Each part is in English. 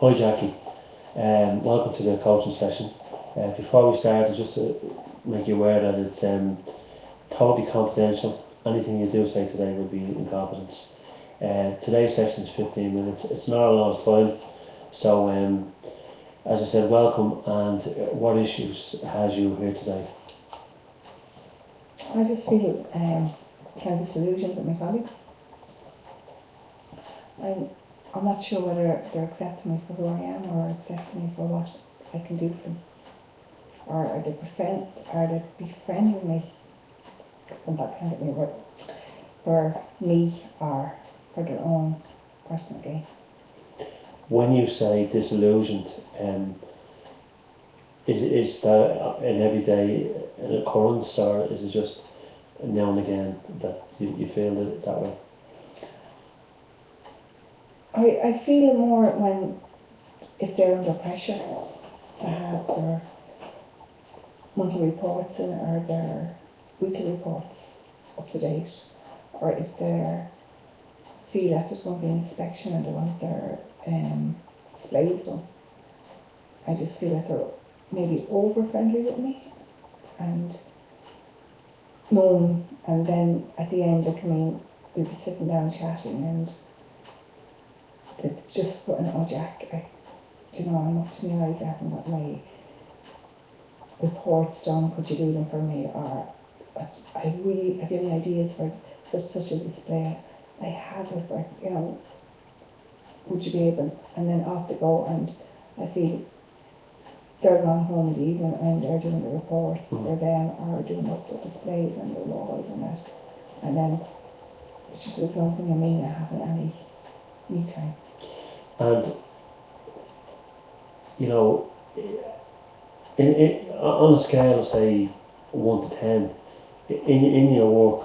Hi Jackie, welcome to the coaching session. Before we start, just to make you aware that it's totally confidential. Anything you do say today will be in confidence. Today's session is 15 minutes. It's not a lot of time, so as I said, welcome. And what issues has you here today? I just feel kind of disillusioned with my colleagues. I'm not sure whether they're accepting me for who I am or accepting me for what I can do for them. Or are they befriending me, and that kind of me, for me or for their own personal gain. When you say disillusioned, is that an everyday occurrence, or is it just now and again that you feel that way? I feel it more when, if they're under pressure to have their monthly reports or their weekly reports up to date, or if they feel that there's going to be an inspection and they want their displays done. I just feel that they're maybe over friendly with me and known, and then at the end they come in, we'll be sitting down chatting and they're just putting, oh Jack, I'm up to my eyes, I haven't got my reports done, could you do them for me? Or have you any ideas for such a display? I have it, but would you be able? And then off they go, and I feel they're gone home in the evening and they're doing the reports for them or doing up the displays and the walls and that, and then it's just resulting in me not having any me time. And on a scale of say 1 to 10, in your work,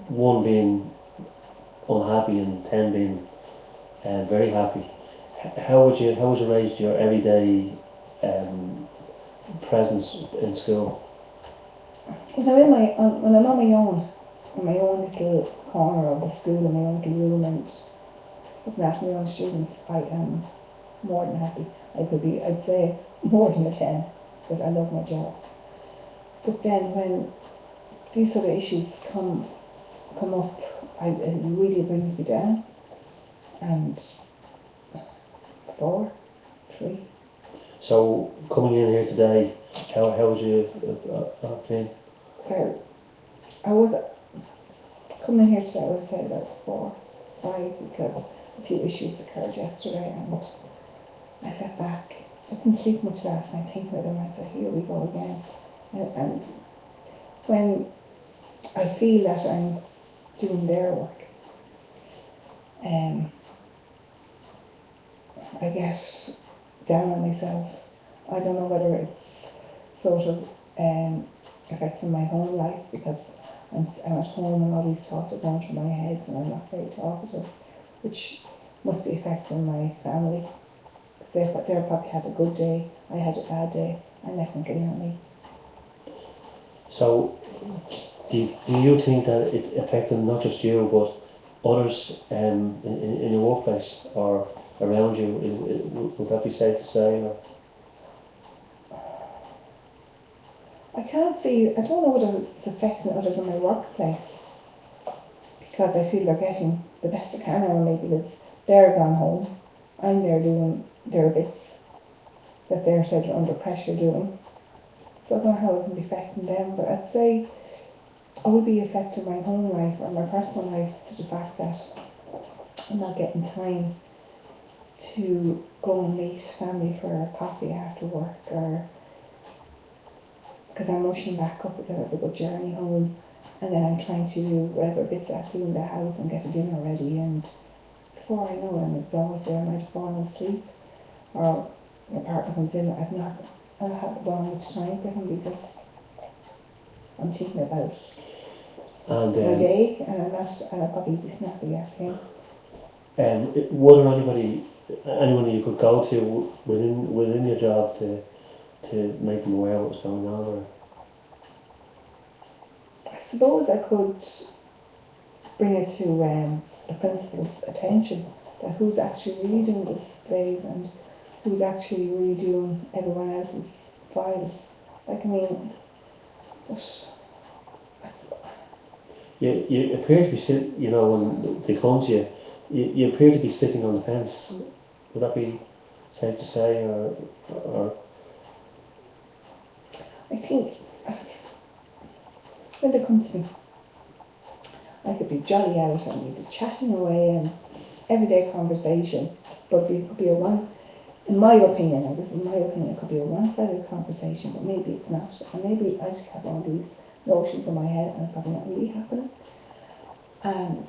1 being unhappy and 10 being very happy, how would you rate your everyday presence in school? When I'm on my own, in my own little corner of the school, in my own little room, and looking after my own students, I am more than happy. I'd say more than a 10, because I love my job. But then when these sort of issues come up, it really brings me down. And 4, 3. So coming in here today, how would you feel? Well, I would coming here today, I would say about 4, 5, because a few issues occurred yesterday and I sat back. I didn't sleep much last night thinking of them. I said, here we go again. And when I feel that I'm doing their work, I get down on myself. I don't know whether it's sort of affecting my home life, because I'm at home and all these thoughts are going through my head and I'm not very talkative, which must be affecting my family. They probably had a good day, I had a bad day, and they can get in on me. So, do you think that it's affecting not just you but others in your workplace or around you? Would that be safe to say? Or? I can't see. I don't know whether it's affecting others in my workplace, because I feel they're getting the best they can out of me, because they're gone home, I'm there doing their bits that they're said are under pressure doing. So I don't know how it can be affecting them, but I'd say I would be affecting my home life or my personal life to the fact that I'm not getting time to go and meet family for a coffee after work, or because I'm rushing back up because I have a good journey home, and then I'm trying to do whatever bits I have to do in the house and get the dinner ready, and before I know it I'm exhausted, I might have fallen asleep, or my partner comes in, I haven't gone much time for him because I'm thinking about my day, and I'll probably be snappy at him. Was there anyone you could go to within your job to make them aware of what was going on? Or? I suppose I could bring it to the principal's attention, that who's actually really doing the displays and who's actually really doing everyone else's files. Like, I mean, but You appear to be sitting, you know, when they come to you, you appear to be sitting on the fence. Would that be safe to say, or I think when they come to me, I could be jolly out and we'd be chatting away and everyday conversation, but it could be a one, in my opinion, now this is my opinion, it could be a one-sided conversation, but maybe it's not, and maybe I just have all these notions in my head and it's probably not really happening. And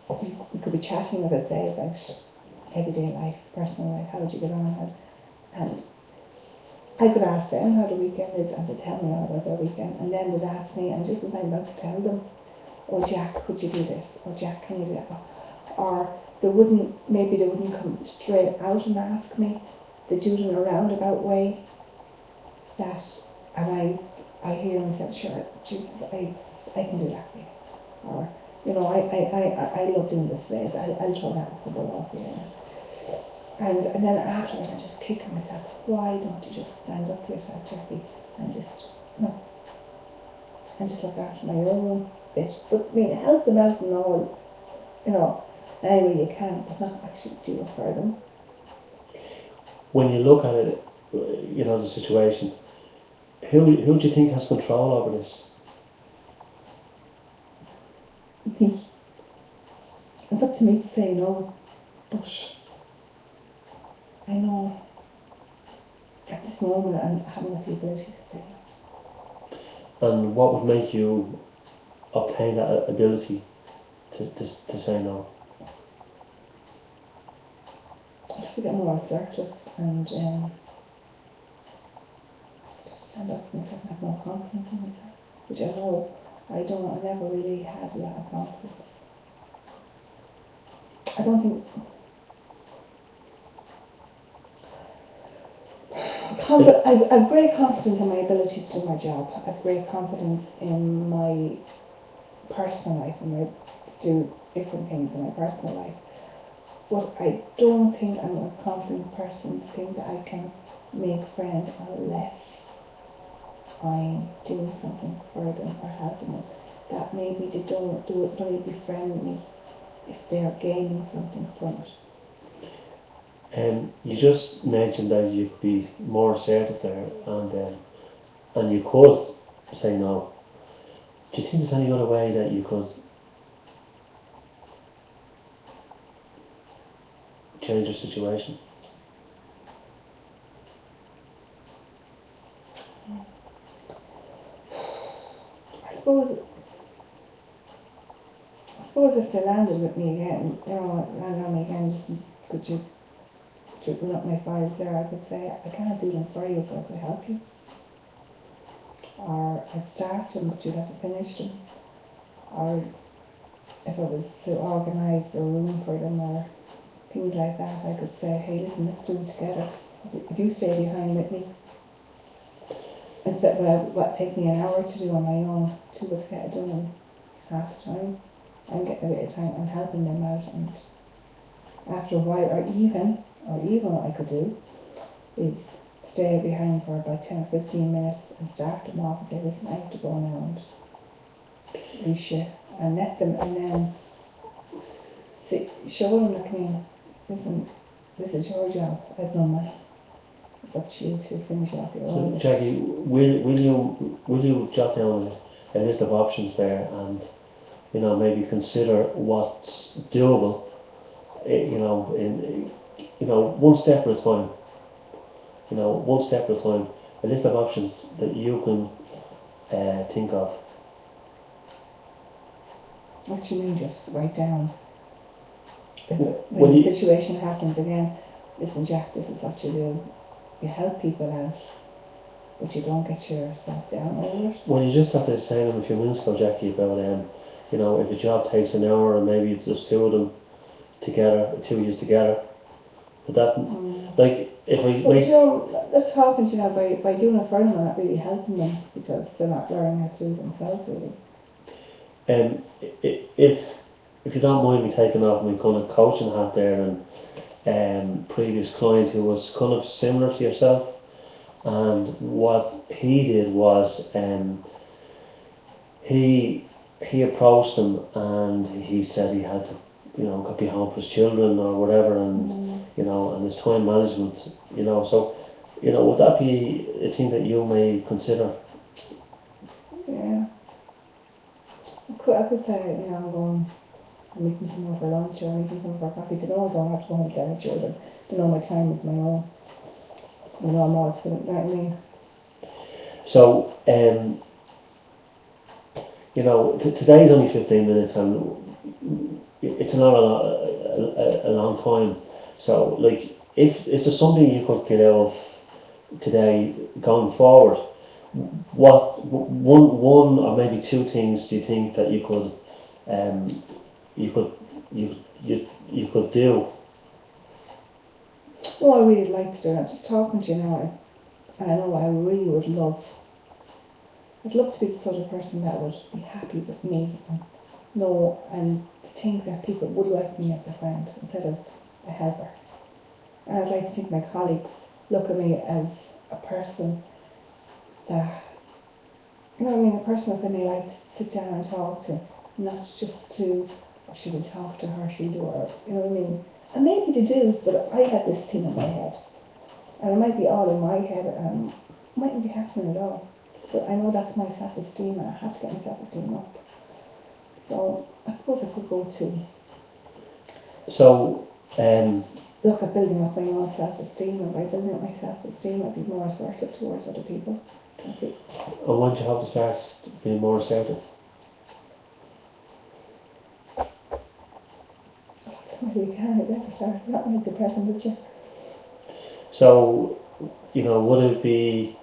we could be chatting, as I say, about everyday life, personal life, how did you get on, and I could ask them how the weekend is and they tell me all about their weekend, and then they'd ask me, and just as I'm about to tell them, oh Jack, could you do this, or Jack, can you do that, or maybe they wouldn't come straight out and ask me, they do it in a roundabout way, that, and I hear myself, sure, Jesus, I can do that for you, or, you know, I love doing this place, I'll throw that with the ball off here. And then afterwards I'm just kicking myself, why don't you just stand up for yourself, Jackie, and just look after my own bit. But I mean, help them out and all, you know, any way you can, but not actually do it for them. when you look at it, you know, the situation, who do you think has control over this? Me. It's up to me to say no, but I know at this moment I haven't got the ability to say no. And what would make you obtain that ability to say no? I have to get more assertive and just stand up for myself and have more confidence in myself, which I know I never really had a lot of confidence. I don't think I've great confidence in my ability to do my job. I've great confidence in my personal life and to do different things in my personal life. But I don't think I'm a confident person to think that I can make friends unless I'm doing something for them or helping them. That maybe they don't really befriend me if they're gaining something from it. You just mentioned that you could be more assertive there, and you could say no. Do you think there's any other way that you could change the situation? I suppose if they landed with me again, you know, landed on me again, could you open up my files there, I could say, I can't do them for you, but I could help you. Or I'd start them, but you'd have to finish them. Or if I was to organise a room for them or things like that, I could say, hey, listen, let's do it together. If you stay behind with me, instead of what take me an hour to do on my own, two would get it done in half the time. I'm getting a bit of time and helping them out, and after a while, or even what I could do is stay behind for about 10 or 15 minutes and start them off and say, listen, I have to go now and reshift and let them, and then show them, like, I mean, listen, this is your job, I've done mine. It's up to you to finish off your own. So, Jackie, will you jot down a list of options there, and you know, maybe consider what's doable, you know, one step at a time. You know, one step at a time. A list of options that you can think of. What do you mean, just write down? When the situation happens again, listen, Jack, this is what you do. You help people out, but you don't get yourself down over it. Well, you just have to say them a few minutes ago, Jackie, about you know, if a job takes an hour and maybe it's just two of them together, 2 years together, but that, like, if I... But you know, that's talking, you know, by doing it for them, I'm not really helping them because they're not learning how to do it themselves, really. If if you don't mind me taking off my kind of coaching hat there, and previous client who was kind of similar to yourself, and what he did was he approached them and he said he had to, could be home for his children or whatever, and and his time management, so would that be a thing that you may consider? Yeah. I could say, I'm going, I'm meeting someone for lunch or meeting someone for coffee. To know I don't have to go home to my children. To know my time is my own. I'm always feeling, you know what I mean? So, today's only 15 minutes, and it's not a long time. So, like, if there's something you could get out of today going forward, what one or maybe two things do you think that you could you could do? Well, I really like to do it. Just talking to you now, I know I really would love. I'd love to be the sort of person that would be happy with me and think that people would like me as a friend instead of a helper. And I'd like to think my colleagues look at me as a person that, a person that they may like to sit down and talk to, not just to, should we talk to her, she'll do her, you know what I mean? And maybe they do, but I have this thing in my head. And it might be all in my head, and it mightn't be happening at all. But I know that's my self-esteem, and I have to get my self-esteem up. So I suppose I could go to So, look at building up my own self-esteem, and by building up my self-esteem I'd be more assertive towards other people. and when do you have to start being more assertive? You can, you have to start not make the present, would you? So, would it be,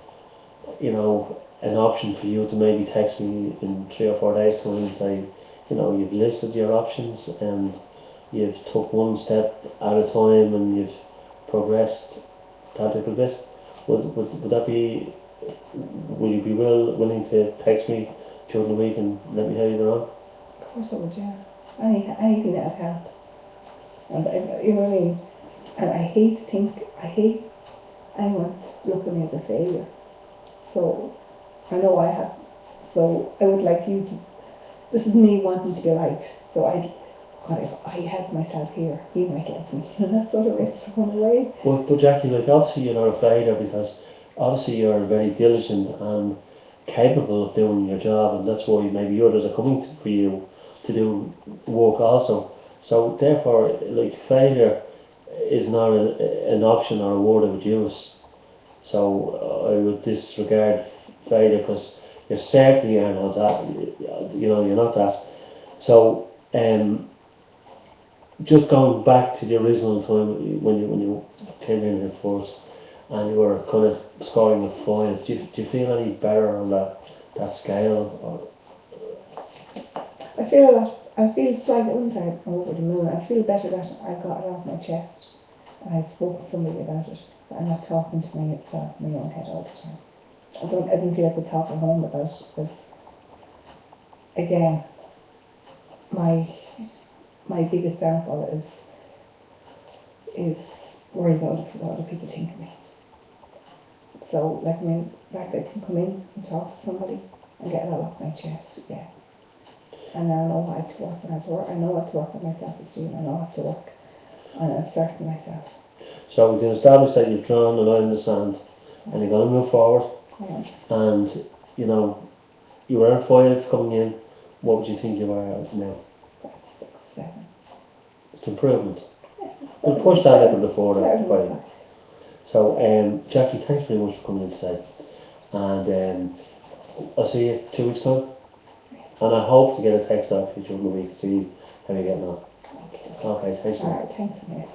an option for you to maybe text me in 3 or 4 days' time and say, you've listed your options and you've took one step at a time and you've progressed that little bit? Would that be? Would you be willing to text me during the week and let me know how you're on? Of course I would, yeah. Anything that would help. And you know what I mean? And I hate anyone look at me as a failure. So I know I have. So I would like you to. This is me wanting to be liked. So God, if I help myself here, he might like me. And that sort of way, thrown away. But Jackie, like, obviously you're not a failure, because obviously you're very diligent and capable of doing your job, and that's why maybe others are coming for you to do work also. So therefore, like, failure is not an option or a word I would use. So I would disregard failure, because you certainly are not that. You're not that. So just going back to the original time when you came in here first, and you were kind of scoring a 5. Do you feel any better on that scale? Or? I feel slightly, I wouldn't say I'm over the moon. I feel better that I got it off my chest and I spoke to somebody about it. That I'm not talking to myself in my own head all the time. I didn't feel I could talk at home about it, because again, my biggest downfall is worry about what other people think of me. So, like, the fact that I can come in and talk to somebody and get it all off my chest, yeah. And now I know how to work, I know how to work on my self-esteem, I know how to work on asserting myself. So we can establish that you've drawn the line in the sand, and you're going to move forward. Yeah. And you were at 5 coming in. What would you think you are at now? 6, 7. It's improvement. Yeah, We'll push that a little bit forward. 5. So, Jackie, thanks very much for coming in today, and I'll see you 2 weeks' time. And I hope to get a text off you during the week to see how you're getting on. Okay. Okay, thanks. Alright, thanks, mate.